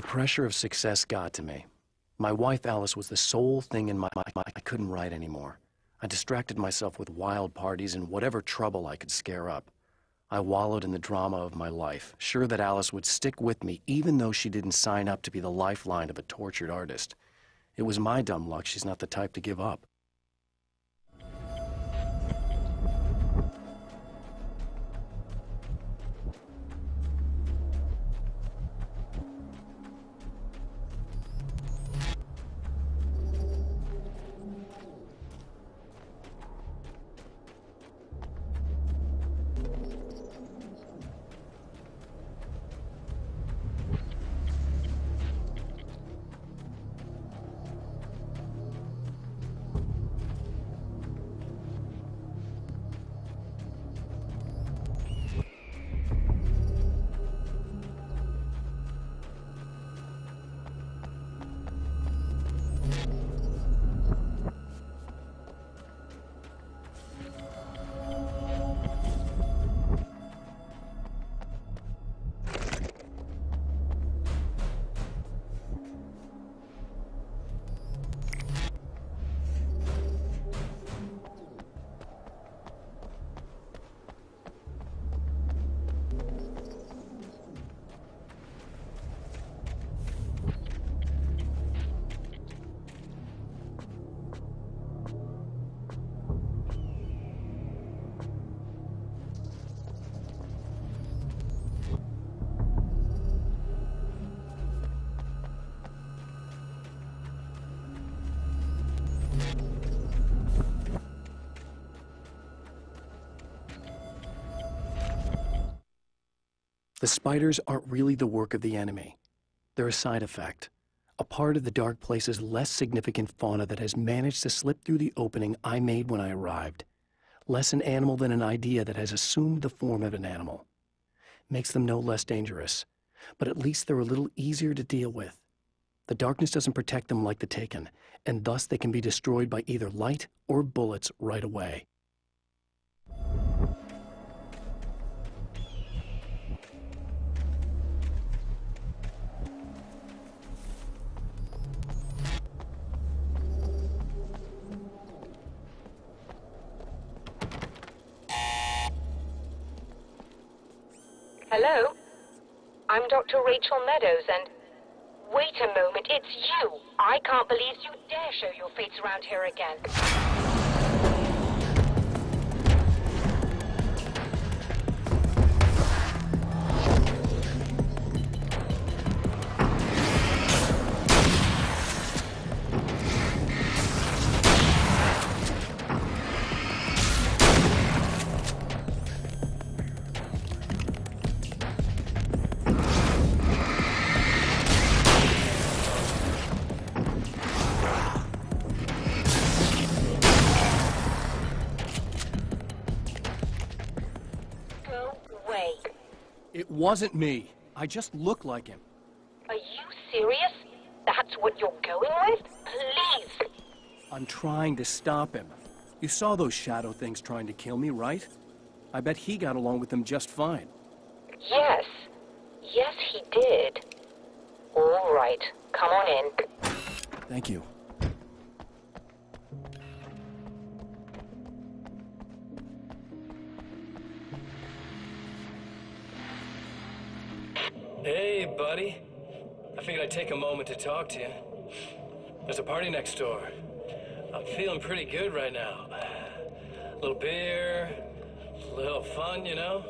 The pressure of success got to me. My wife Alice was the sole thing in my mind. I couldn't write anymore. I distracted myself with wild parties and whatever trouble I could scare up. I wallowed in the drama of my life, sure that Alice would stick with me even though she didn't sign up to be the lifeline of a tortured artist. It was my dumb luck she's not the type to give up. The spiders aren't really the work of the enemy. They're a side effect, a part of the dark place's less significant fauna that has managed to slip through the opening I made when I arrived. Less an animal than an idea that has assumed the form of an animal. Makes them no less dangerous, but at least they're a little easier to deal with. The darkness doesn't protect them like the Taken, and thus they can be destroyed by either light or bullets right away. Hello? I'm Dr. Rachel Meadows, and... Wait a moment, it's you! I can't believe you dare show your face around here again. It wasn't me. I just look like him. Are you serious? That's what you're going with? Please! I'm trying to stop him. You saw those shadow things trying to kill me, right? I bet he got along with them just fine. Yes. Yes, he did. All right. Come on in. Thank you. Hey, buddy. I figured I'd take a moment to talk to you. There's a party next door. I'm feeling pretty good right now. A little beer, a little fun, you know?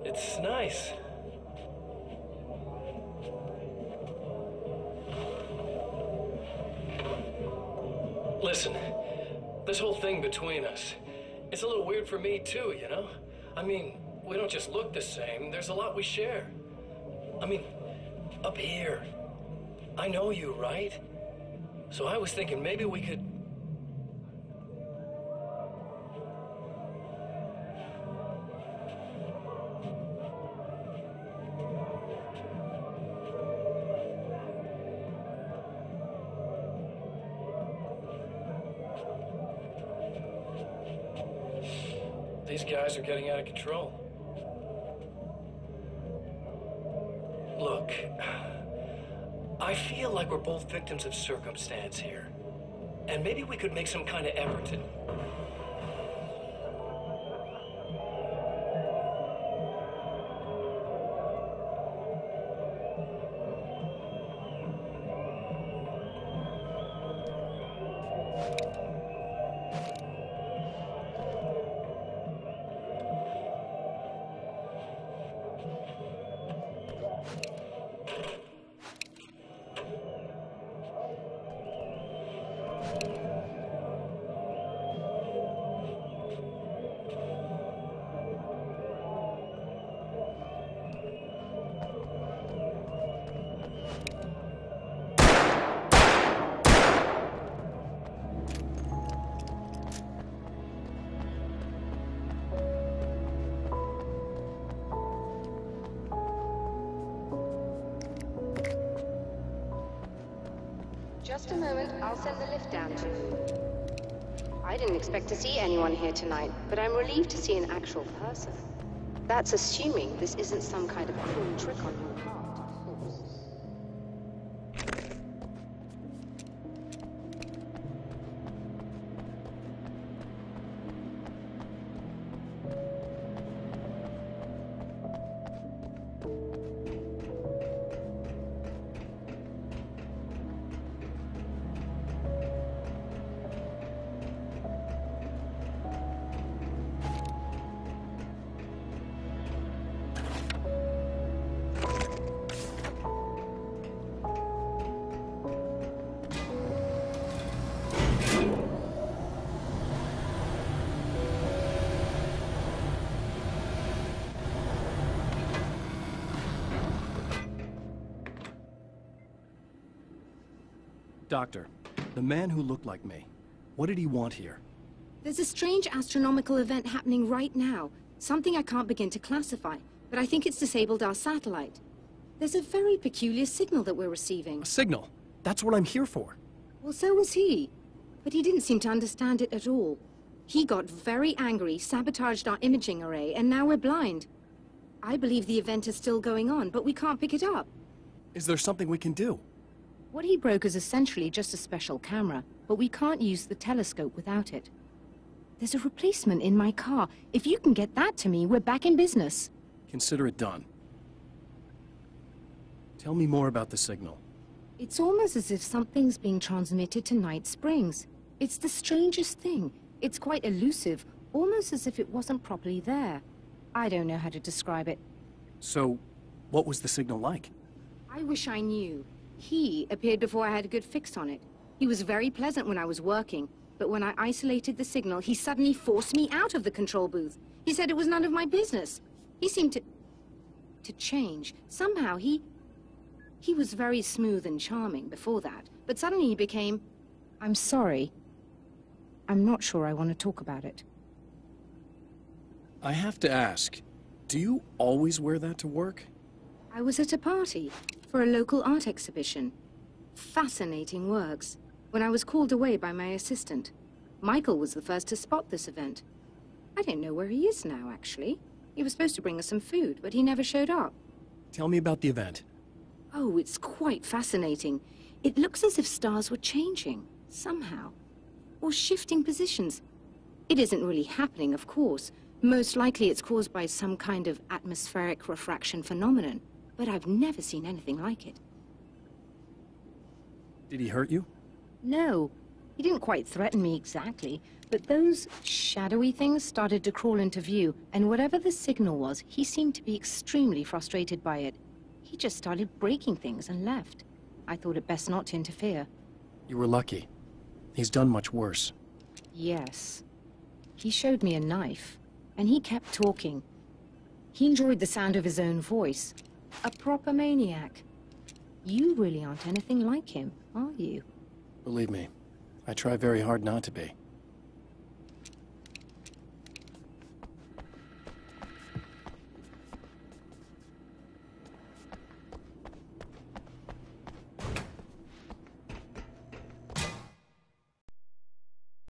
It's nice. Listen, this whole thing between us, it's a little weird for me too, you know? I mean, we don't just look the same, there's a lot we share. I mean, up here. I know you, right? So I was thinking maybe we could... These guys are getting out of control. Look, I feel like we're both victims of circumstance here. And maybe we could make some kind of effort to... Just a moment, I'll send the lift down to you. I didn't expect to see anyone here tonight, but I'm relieved to see an actual person. That's assuming this isn't some kind of cruel trick on your part, of course. Doctor, the man who looked like me, what did he want here? There's a strange astronomical event happening right now. Something I can't begin to classify, but I think it's disabled our satellite. There's a very peculiar signal that we're receiving. A signal? That's what I'm here for. Well, so was he. But he didn't seem to understand it at all. He got very angry, sabotaged our imaging array, and now we're blind. I believe the event is still going on, but we can't pick it up. Is there something we can do? What he broke is essentially just a special camera, but we can't use the telescope without it. There's a replacement in my car. If you can get that to me, we're back in business. Consider it done. Tell me more about the signal. It's almost as if something's being transmitted to Night Springs. It's the strangest thing. It's quite elusive, almost as if it wasn't properly there. I don't know how to describe it. So, what was the signal like? I wish I knew. He appeared before I had a good fix on it. He was very pleasant when I was working, but when I isolated the signal, he suddenly forced me out of the control booth. He said it was none of my business. He seemed to change. Somehow he was very smooth and charming before that, but suddenly he became... I'm sorry. I'm not sure I want to talk about it. I have to ask, do you always wear that to work? I was at a party for a local art exhibition. Fascinating works. When I was called away by my assistant. Michael was the first to spot this event. I don't know where he is now, actually. He was supposed to bring us some food, but he never showed up. Tell me about the event. Oh, it's quite fascinating. It looks as if stars were changing, somehow. Or shifting positions. It isn't really happening, of course. Most likely it's caused by some kind of atmospheric refraction phenomenon. But I've never seen anything like it. Did he hurt you? No. He didn't quite threaten me exactly, but those shadowy things started to crawl into view, and whatever the signal was, he seemed to be extremely frustrated by it. He just started breaking things and left. I thought it best not to interfere. You were lucky. He's done much worse. Yes. He showed me a knife, and he kept talking. He enjoyed the sound of his own voice. A proper maniac. You really aren't anything like him, are you? Believe me, I try very hard not to be.